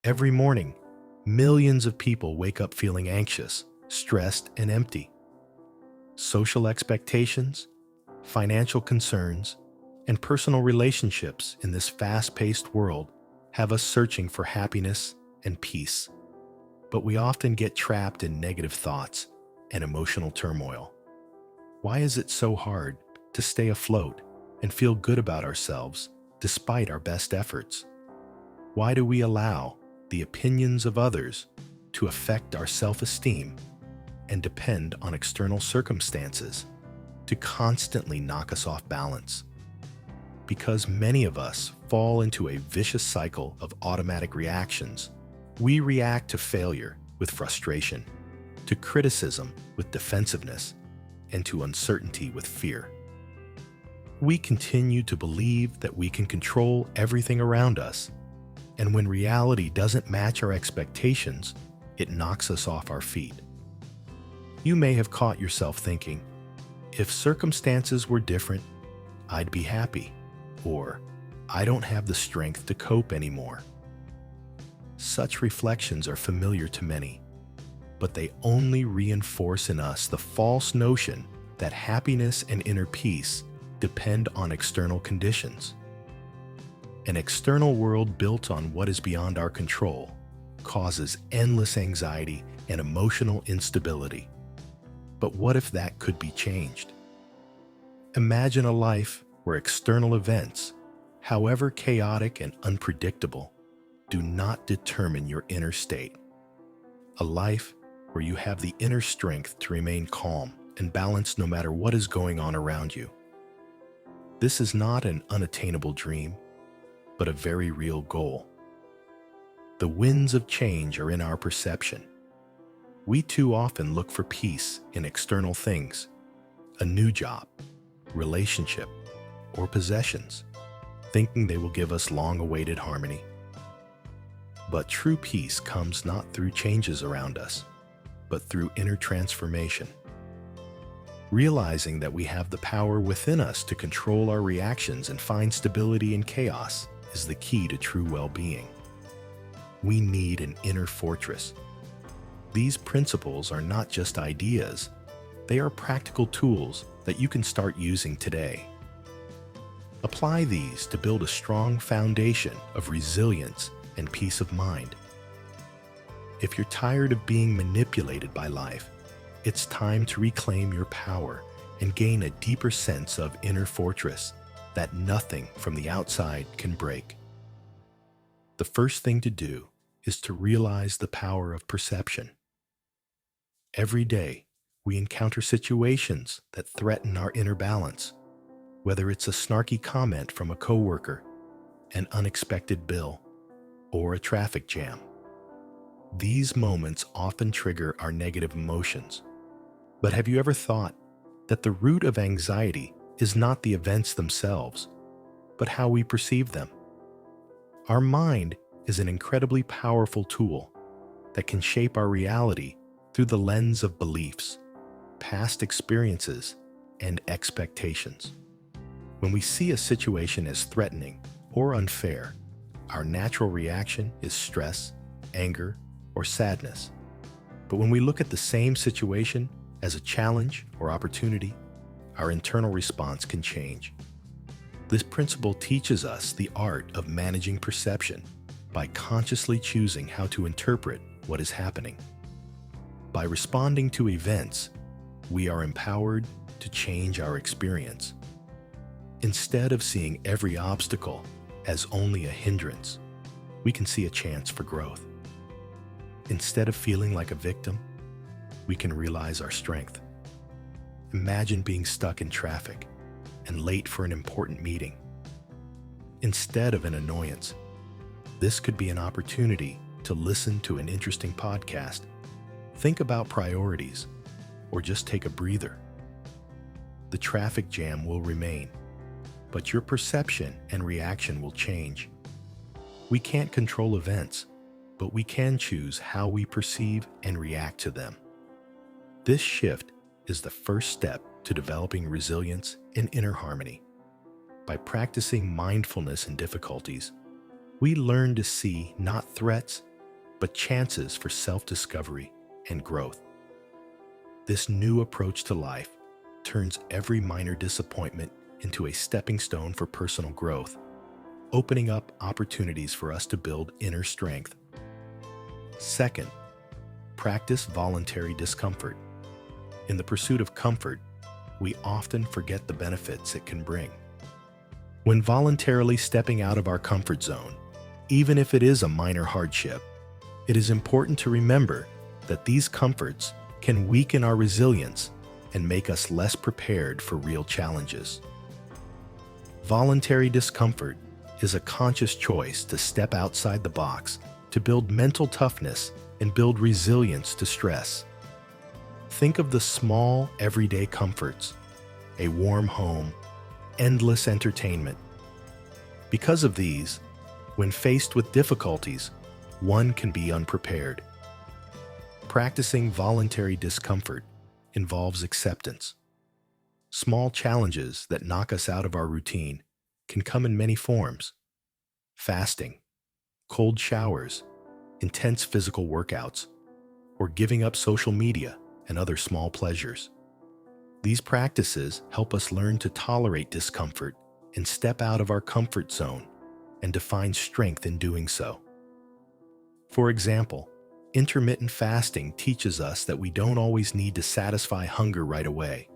Every morning, millions of people wake up feeling anxious, stressed, and empty. Social expectations, financial concerns, and personal relationships in this fast-paced world have us searching for happiness and peace. But we often get trapped in negative thoughts and emotional turmoil. Why is it so hard to stay afloat and feel good about ourselves despite our best efforts? Why do we allow the opinions of others to affect our self-esteem and depend on external circumstances to constantly knock us off balance? Because many of us fall into a vicious cycle of automatic reactions. We react to failure with frustration, to criticism with defensiveness, and to uncertainty with fear. We continue to believe that we can control everything around us, and when reality doesn't match our expectations, it knocks us off our feet. You may have caught yourself thinking, if circumstances were different, I'd be happy, or I don't have the strength to cope anymore. Such reflections are familiar to many, but they only reinforce in us the false notion that happiness and inner peace depend on external conditions. An external world built on what is beyond our control causes endless anxiety and emotional instability. But what if that could be changed? Imagine a life where external events, however chaotic and unpredictable, do not determine your inner state. A life where you have the inner strength to remain calm and balanced no matter what is going on around you. This is not an unattainable dream, but a very real goal. The winds of change are in our perception. We too often look for peace in external things, a new job, relationship, or possessions, thinking they will give us long-awaited harmony. But true peace comes not through changes around us, but through inner transformation. Realizing that we have the power within us to control our reactions and find stability in chaos is the key to true well-being. We need an inner fortress. These principles are not just ideas, they are practical tools that you can start using today. Apply these to build a strong foundation of resilience and peace of mind. If you're tired of being manipulated by life, it's time to reclaim your power and gain a deeper sense of inner fortress that nothing from the outside can break. The first thing to do is to realize the power of perception. Every day, we encounter situations that threaten our inner balance, whether it's a snarky comment from a coworker, an unexpected bill, or a traffic jam. These moments often trigger our negative emotions. But have you ever thought that the root of anxiety is not the events themselves, but how we perceive them? Our mind is an incredibly powerful tool that can shape our reality through the lens of beliefs, past experiences, and expectations. When we see a situation as threatening or unfair, our natural reaction is stress, anger, or sadness. But when we look at the same situation as a challenge or opportunity, our internal response can change. This principle teaches us the art of managing perception by consciously choosing how to interpret what is happening. By responding to events, we are empowered to change our experience. Instead of seeing every obstacle as only a hindrance, we can see a chance for growth. Instead of feeling like a victim, we can realize our strength. Imagine being stuck in traffic and late for an important meeting. Instead of an annoyance, this could be an opportunity to listen to an interesting podcast, think about priorities, or just take a breather. The traffic jam will remain, but your perception and reaction will change. We can't control events, but we can choose how we perceive and react to them. This shift is the first step to developing resilience and inner harmony. By practicing mindfulness in difficulties, we learn to see not threats, but chances for self-discovery and growth. This new approach to life turns every minor disappointment into a stepping stone for personal growth, opening up opportunities for us to build inner strength. Second, practice voluntary discomfort. In the pursuit of comfort, we often forget the benefits it can bring. When voluntarily stepping out of our comfort zone, even if it is a minor hardship, it is important to remember that these comforts can weaken our resilience and make us less prepared for real challenges. Voluntary discomfort is a conscious choice to step outside the box to build mental toughness and build resilience to stress. Think of the small, everyday comforts: a warm home, endless entertainment. Because of these, when faced with difficulties, one can be unprepared. Practicing voluntary discomfort involves acceptance. Small challenges that knock us out of our routine can come in many forms: fasting, cold showers, intense physical workouts, or giving up social media and other small pleasures. These practices help us learn to tolerate discomfort and step out of our comfort zone, and to find strength in doing so. For example, intermittent fasting teaches us that we don't always need to satisfy hunger right away,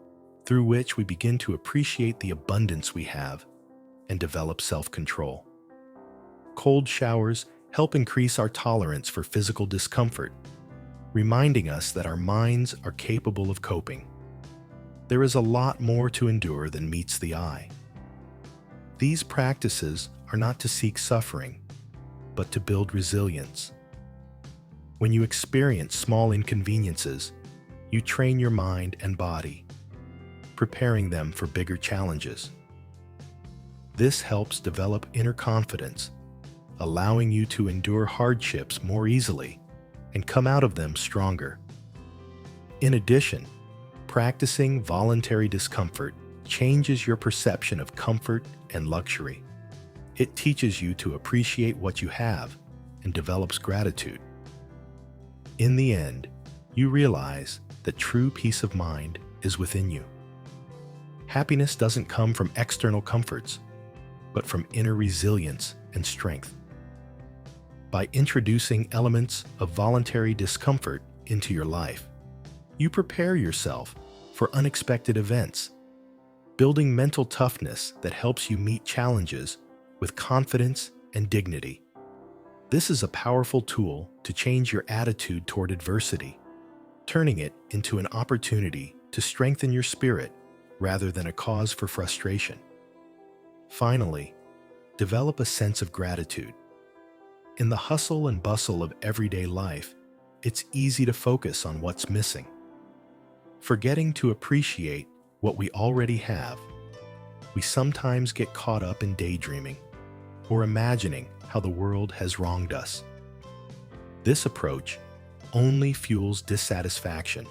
through which we begin to appreciate the abundance we have and develop self-control. Cold showers help increase our tolerance for physical discomfort, reminding us that our minds are capable of coping. There is a lot more to endure than meets the eye. These practices are not to seek suffering, but to build resilience. When you experience small inconveniences, you train your mind and body, preparing them for bigger challenges. This helps develop inner confidence, allowing you to endure hardships more easily and come out of them stronger. In addition, practicing voluntary discomfort changes your perception of comfort and luxury. It teaches you to appreciate what you have and develops gratitude. In the end, you realize that true peace of mind is within you. Happiness doesn't come from external comforts, but from inner resilience and strength. By introducing elements of voluntary discomfort into your life, you prepare yourself for unexpected events, building mental toughness that helps you meet challenges with confidence and dignity. This is a powerful tool to change your attitude toward adversity, turning it into an opportunity to strengthen your spirit rather than a cause for frustration. Finally, develop a sense of gratitude. In the hustle and bustle of everyday life, it's easy to focus on what's missing, forgetting to appreciate what we already have. We sometimes get caught up in daydreaming or imagining how the world has wronged us. This approach only fuels dissatisfaction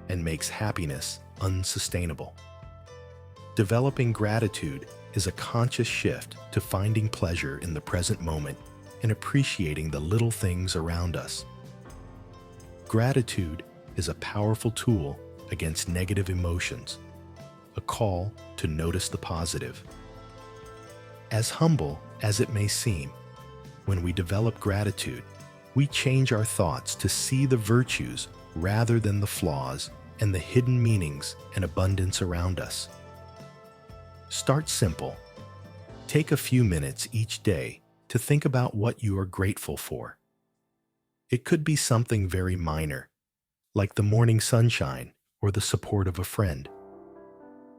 and makes happiness unsustainable. Developing gratitude is a conscious shift to finding pleasure in the present moment and appreciating the little things around us. Gratitude is a powerful tool against negative emotions, a call to notice the positive. As humble as it may seem, when we develop gratitude, we change our thoughts to see the virtues rather than the flaws and the hidden meanings and abundance around us. Start simple. Take a few minutes each day to think about what you are grateful for. It could be something very minor, like the morning sunshine or the support of a friend.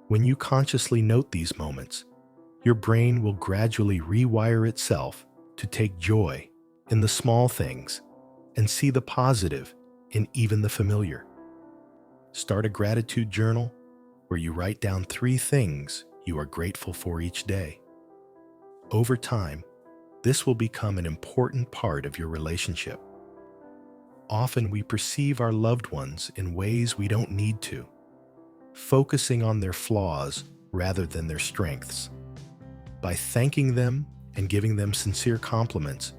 When you consciously note these moments, your brain will gradually rewire itself to take joy in the small things and see the positive in even the familiar. Start a gratitude journal where you write down 3 things you are grateful for each day. Over time, this will become an important part of your relationship. Often we perceive our loved ones in ways we don't need to, focusing on their flaws rather than their strengths. By thanking them and giving them sincere compliments,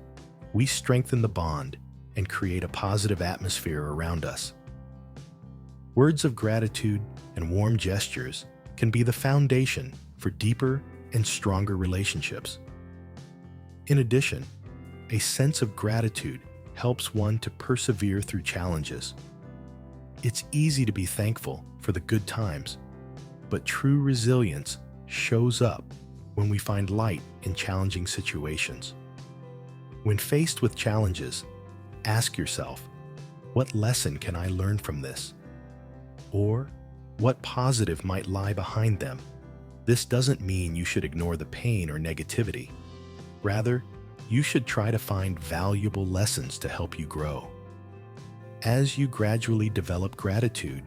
we strengthen the bond and create a positive atmosphere around us. Words of gratitude and warm gestures can be the foundation for deeper and stronger relationships. In addition, a sense of gratitude helps one to persevere through challenges. It's easy to be thankful for the good times, but true resilience shows up when we find light in challenging situations. When faced with challenges, ask yourself, what lesson can I learn from this? Or what positive might lie behind them? This doesn't mean you should ignore the pain or negativity. Rather, you should try to find valuable lessons to help you grow. As you gradually develop gratitude,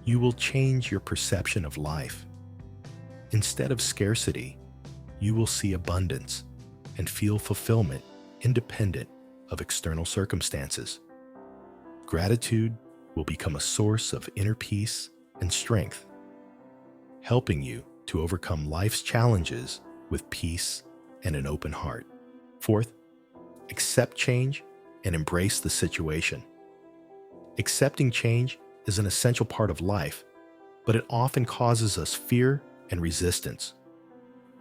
you will change your perception of life. Instead of scarcity, you will see abundance and feel fulfillment independent of external circumstances. Gratitude will become a source of inner peace and strength, helping you to overcome life's challenges with peace and an open heart. Fourth, accept change and embrace the situation. Accepting change is an essential part of life, but it often causes us fear and resistance.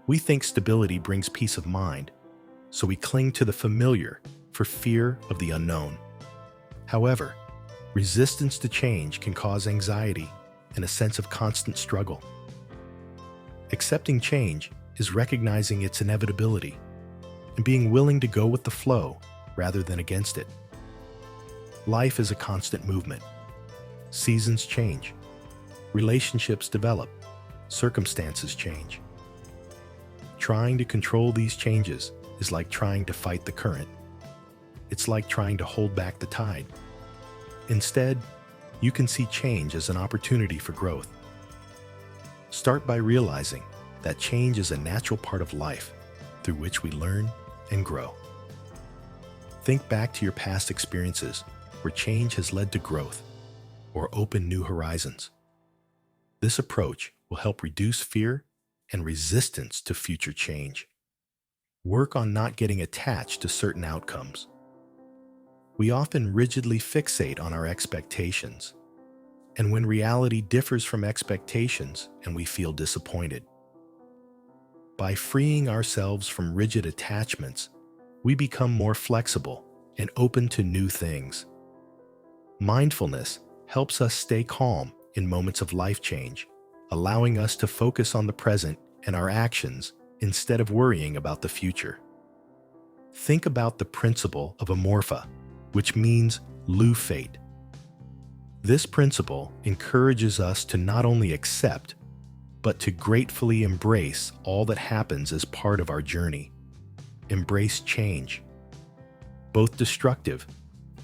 We think stability brings peace of mind, so we cling to the familiar for fear of the unknown. However, resistance to change can cause anxiety and a sense of constant struggle. Accepting change is recognizing its inevitability and being willing to go with the flow rather than against it. Life is a constant movement. Seasons change. Relationships develop. Circumstances change. Trying to control these changes is like trying to fight the current. It's like trying to hold back the tide. Instead, you can see change as an opportunity for growth. Start by realizing that change is a natural part of life through which we learn and grow. Think back to your past experiences where change has led to growth or opened new horizons. This approach will help reduce fear and resistance to future change. Work on not getting attached to certain outcomes. We often rigidly fixate on our expectations, and when reality differs from expectations and we feel disappointed. By freeing ourselves from rigid attachments, we become more flexible and open to new things. Mindfulness helps us stay calm in moments of life change, allowing us to focus on the present and our actions instead of worrying about the future. Think about the principle of amorpha, which means lieu fate. This principle encourages us to not only accept, but to gratefully embrace all that happens as part of our journey. Embrace change, both destructive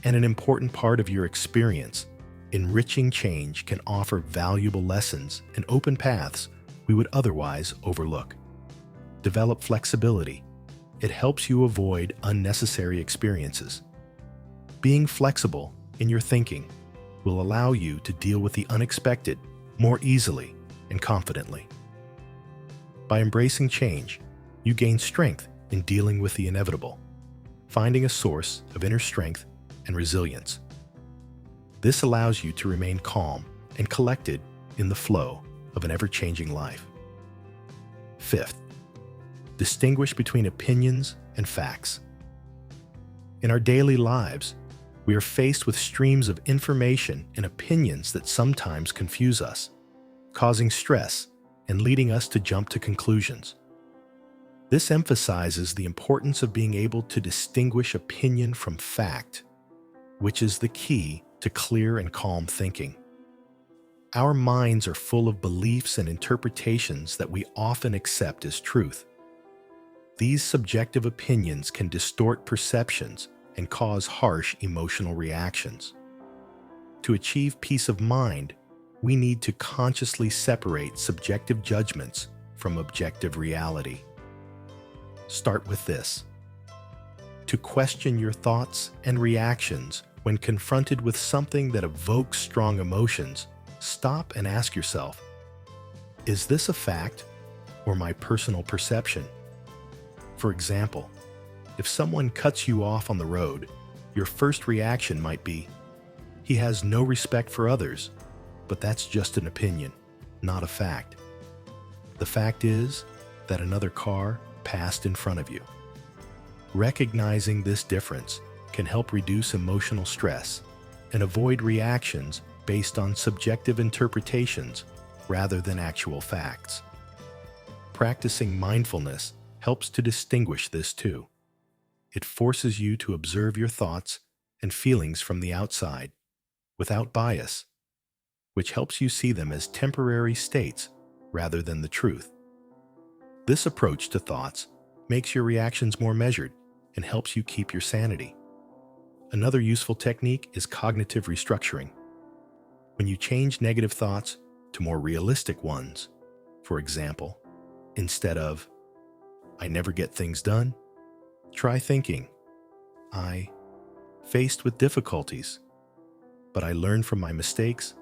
and an important part of your experience. Enriching change can offer valuable lessons and open paths we would otherwise overlook. Develop flexibility. It helps you avoid unnecessary experiences. Being flexible in your thinking will allow you to deal with the unexpected more easily and confidently. By embracing change, you gain strength in dealing with the inevitable, finding a source of inner strength and resilience. This allows you to remain calm and collected in the flow of an ever-changing life. Fifth, distinguish between opinions and facts. In our daily lives, we are faced with streams of information and opinions that sometimes confuse us, causing stress and leading us to jump to conclusions. This emphasizes the importance of being able to distinguish opinion from fact, which is the key to clear and calm thinking. Our minds are full of beliefs and interpretations that we often accept as truth. These subjective opinions can distort perceptions and cause harsh emotional reactions. To achieve peace of mind, we need to consciously separate subjective judgments from objective reality. Start with this. To question your thoughts and reactions when confronted with something that evokes strong emotions, stop and ask yourself, is this a fact or my personal perception? For example, if someone cuts you off on the road, Your first reaction might be, "He has no respect for others," but that's just an opinion, not a fact. The fact is that another car passed in front of you. Recognizing this difference can help reduce emotional stress and avoid reactions based on subjective interpretations rather than actual facts. Practicing mindfulness helps to distinguish this too. It forces you to observe your thoughts and feelings from the outside, without bias, which helps you see them as temporary states rather than the truth. This approach to thoughts makes your reactions more measured and helps you keep your sanity. Another useful technique is cognitive restructuring. When you change negative thoughts to more realistic ones, for example, instead of, "I never get things done," try thinking, "I faced with difficulties, but I learn from my mistakes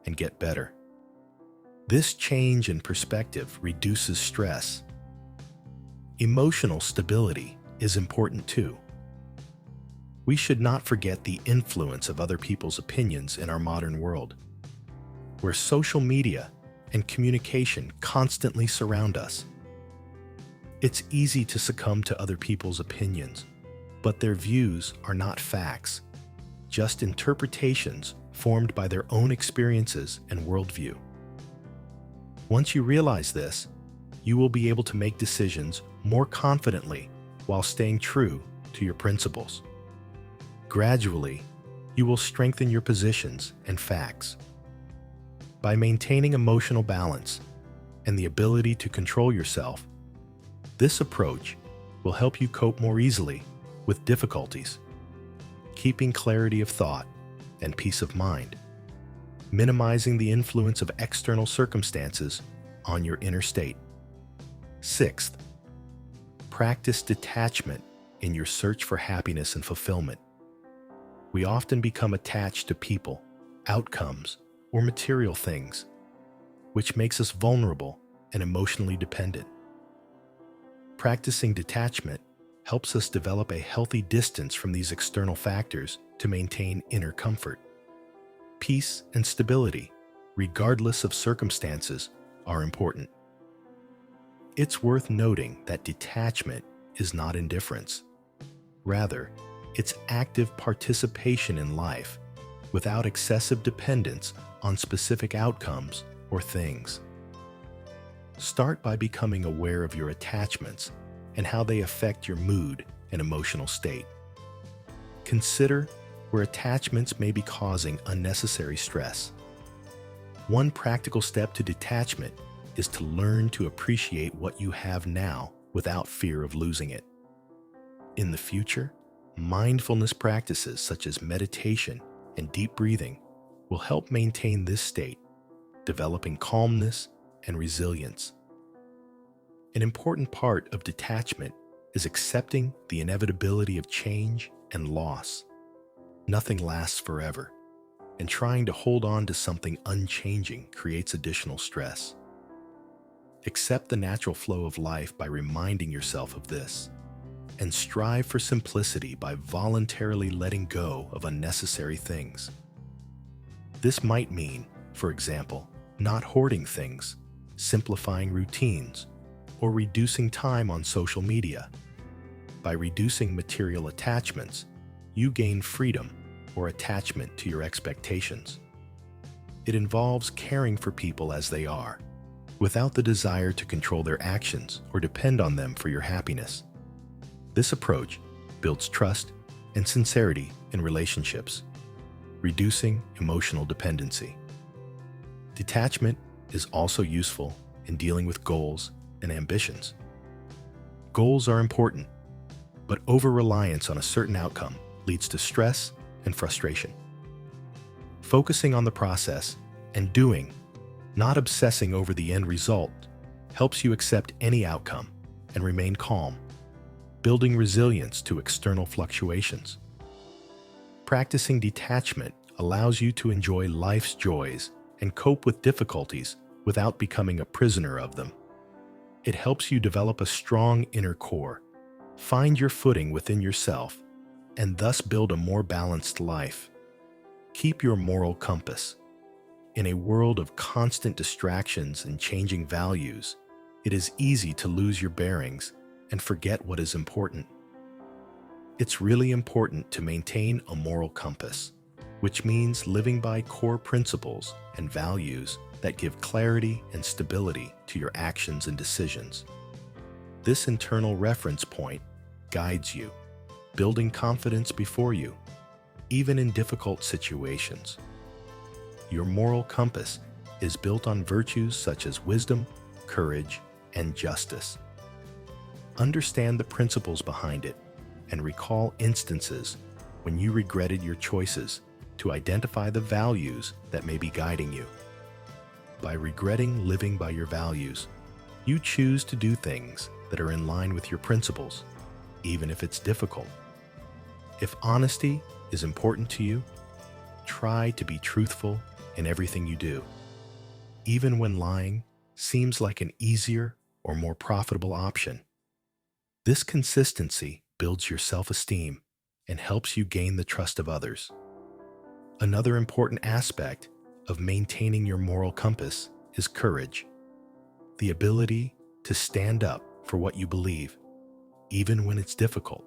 and get better." This change in perspective reduces stress. Emotional stability is important too. We should not forget the influence of other people's opinions in our modern world, where social media and communication constantly surround us. It's easy to succumb to other people's opinions, but their views are not facts, just interpretations formed by their own experiences and worldview. Once you realize this, you will be able to make decisions more confidently while staying true to your principles. Gradually, you will strengthen your positions and facts. By maintaining emotional balance and the ability to control yourself, this approach will help you cope more easily with difficulties, keeping clarity of thought and peace of mind, minimizing the influence of external circumstances on your inner state. Sixth, practice detachment in your search for happiness and fulfillment. We often become attached to people, outcomes, or material things, which makes us vulnerable and emotionally dependent. Practicing detachment helps us develop a healthy distance from these external factors to maintain inner comfort. Peace and stability, regardless of circumstances, are important. It's worth noting that detachment is not indifference. Rather, it's active participation in life without excessive dependence on specific outcomes or things. Start by becoming aware of your attachments and how they affect your mood and emotional state. Consider where attachments may be causing unnecessary stress. One practical step to detachment is to learn to appreciate what you have now without fear of losing it. In the future, mindfulness practices such as meditation and deep breathing will help maintain this state, developing calmness and resilience. An important part of detachment is accepting the inevitability of change and loss. Nothing lasts forever, and trying to hold on to something unchanging creates additional stress. Accept the natural flow of life by reminding yourself of this, and strive for simplicity by voluntarily letting go of unnecessary things. This might mean, for example, not hoarding things, simplifying routines, or reducing time on social media. By reducing material attachments, you gain freedom or attachment to your expectations. It involves caring for people as they are, without the desire to control their actions or depend on them for your happiness. This approach builds trust and sincerity in relationships, reducing emotional dependency. Detachment is also useful in dealing with goals and ambitions. Goals are important, but over-reliance on a certain outcome leads to stress and frustration. Focusing on the process and doing, not obsessing over the end result, helps you accept any outcome and remain calm, building resilience to external fluctuations. Practicing detachment allows you to enjoy life's joys and cope with difficulties without becoming a prisoner of them. It helps you develop a strong inner core, find your footing within yourself, and thus build a more balanced life. Keep your moral compass. In a world of constant distractions and changing values, it is easy to lose your bearings and forget what is important. It's really important to maintain a moral compass, which means living by core principles and values that give clarity and stability to your actions and decisions. This internal reference point guides you, building confidence before you, even in difficult situations. Your moral compass is built on virtues such as wisdom, courage, and justice. Understand the principles behind it and recall instances when you regretted your choices to identify the values that may be guiding you. By regretting living by your values, you choose to do things that are in line with your principles, even if it's difficult. If honesty is important to you, try to be truthful in everything you do, even when lying seems like an easier or more profitable option. This consistency builds your self-esteem and helps you gain the trust of others. Another important aspect of maintaining your moral compass is courage, the ability to stand up for what you believe, even when it's difficult.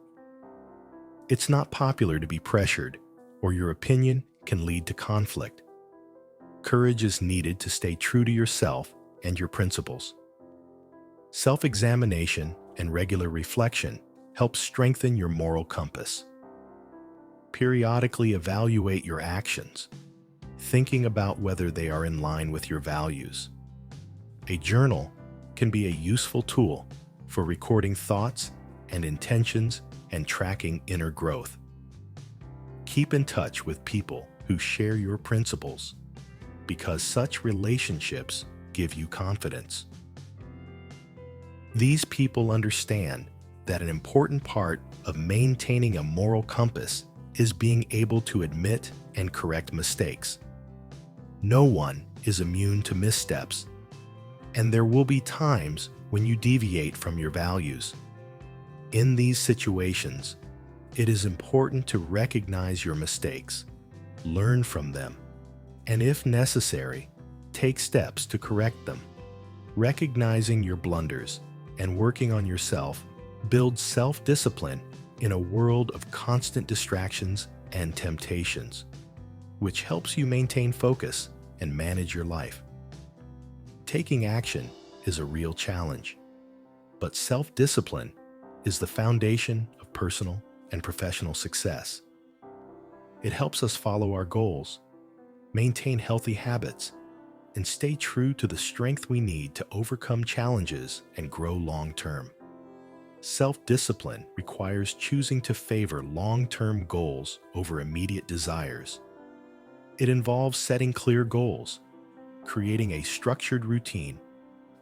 It's not popular to be pressured, or your opinion can lead to conflict. Courage is needed to stay true to yourself and your principles. Self-examination and regular reflection help strengthen your moral compass. Periodically evaluate your actions, thinking about whether they are in line with your values. A journal can be a useful tool for recording thoughts and intentions and tracking inner growth. Keep in touch with people who share your principles, because such relationships give you confidence. These people understand that an important part of maintaining a moral compass is being able to admit and correct mistakes. No one is immune to missteps, and there will be times when you deviate from your values. In these situations, it is important to recognize your mistakes, learn from them, and if necessary, take steps to correct them. Recognizing your blunders and working on yourself builds self-discipline in a world of constant distractions and temptations, which helps you maintain focus and manage your life. Taking action is a real challenge, but self-discipline is the foundation of personal and professional success. It helps us follow our goals, maintain healthy habits, and stay true to the strength we need to overcome challenges and grow long-term. Self-discipline requires choosing to favor long-term goals over immediate desires. It involves setting clear goals, creating a structured routine,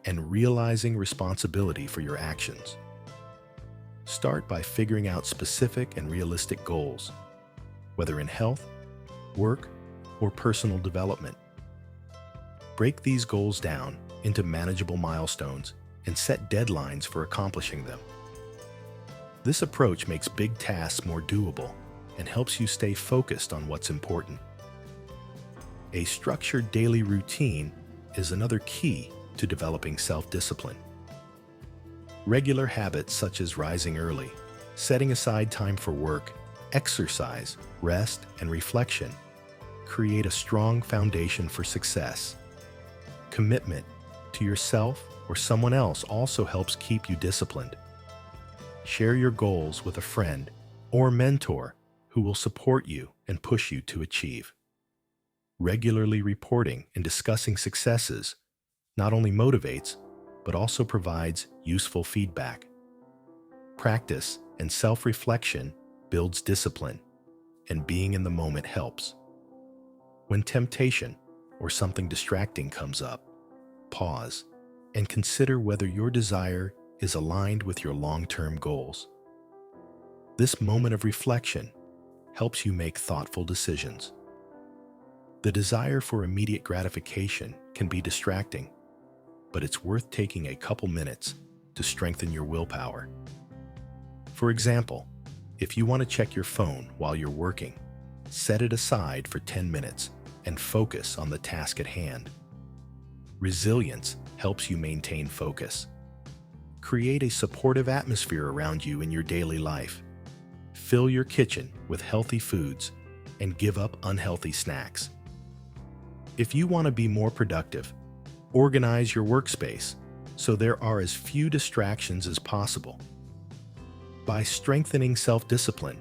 and realizing responsibility for your actions. Start by figuring out specific and realistic goals, whether in health, work, or personal development. Break these goals down into manageable milestones and set deadlines for accomplishing them. This approach makes big tasks more doable and helps you stay focused on what's important. A structured daily routine is another key to developing self-discipline. Regular habits such as rising early, setting aside time for work, exercise, rest, and reflection create a strong foundation for success. Commitment to yourself or someone else also helps keep you disciplined. Share your goals with a friend or mentor who will support you and push you to achieve. Regularly reporting and discussing successes not only motivates, but also provides useful feedback. Practice and self-reflection builds discipline, and being in the moment helps. When temptation or something distracting comes up, pause and consider whether your desire is aligned with your long-term goals. This moment of reflection helps you make thoughtful decisions. The desire for immediate gratification can be distracting, but it's worth taking a couple minutes to strengthen your willpower. For example, If you want to check your phone while you're working, set it aside for 10 minutes and focus on the task at hand. Resilience helps you maintain focus. Create a supportive atmosphere around you in your daily life. Fill your kitchen with healthy foods and give up unhealthy snacks. If you want to be more productive, organize your workspace so there are as few distractions as possible. By strengthening self-discipline,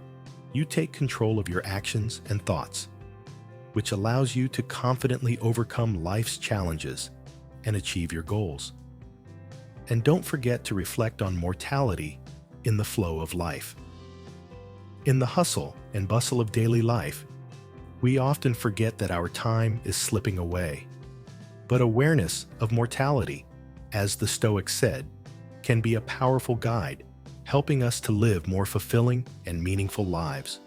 you take control of your actions and thoughts, which allows you to confidently overcome life's challenges and achieve your goals. And don't forget to reflect on mortality in the flow of life. In the hustle and bustle of daily life, we often forget that our time is slipping away. But awareness of mortality, as the Stoics said, can be a powerful guide, helping us to live more fulfilling and meaningful lives.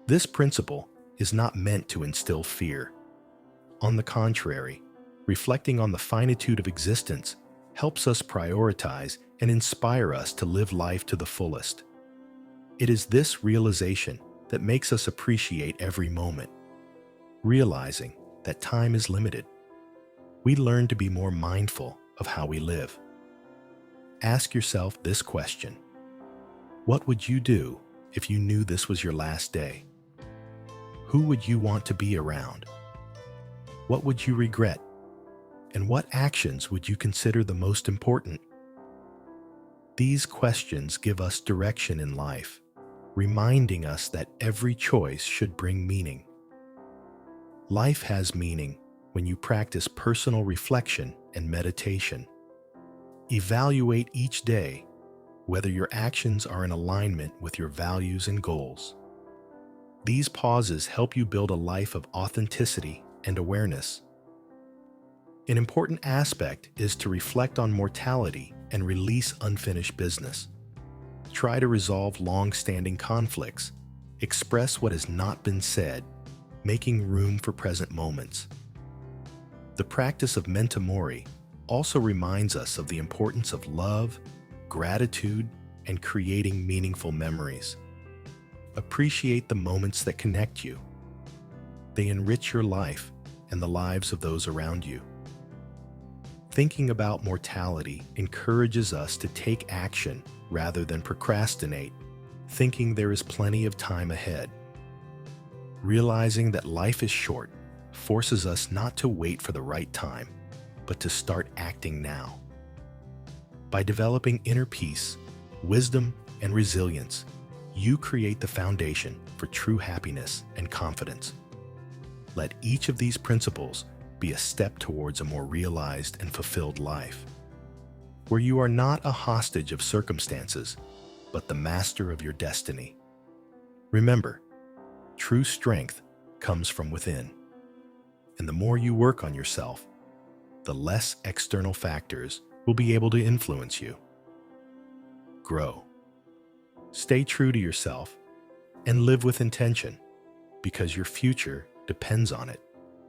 This principle is not meant to instill fear. On the contrary, reflecting on the finitude of existence helps us prioritize and inspire us to live life to the fullest. It is this realization that makes us appreciate every moment. Realizing that time is limited, we learn to be more mindful of how we live. Ask yourself this question: what would you do if you knew this was your last day? Who would you want to be around? What would you regret? And what actions would you consider the most important? These questions give us direction in life, reminding us that every choice should bring meaning. Life has meaning when you practice personal reflection and meditation. Evaluate each day whether your actions are in alignment with your values and goals. These pauses help you build a life of authenticity and awareness. An important aspect is to reflect on mortality and release unfinished business. Try to resolve long-standing conflicts, express what has not been said, making room for present moments. The practice of memento mori also reminds us of the importance of love, gratitude, and creating meaningful memories. Appreciate the moments that connect you. They enrich your life and the lives of those around you. Thinking about mortality encourages us to take action rather than procrastinate, thinking there is plenty of time ahead. Realizing that life is short forces us not to wait for the right time, but to start acting now. By developing inner peace, wisdom, and resilience, you create the foundation for true happiness and confidence. Let each of these principles be a step towards a more realized and fulfilled life, where you are not a hostage of circumstances, but the master of your destiny. Remember, true strength comes from within, and the more you work on yourself, the less external factors will be able to influence you. Grow. Stay true to yourself and live with intention, because your future depends on it.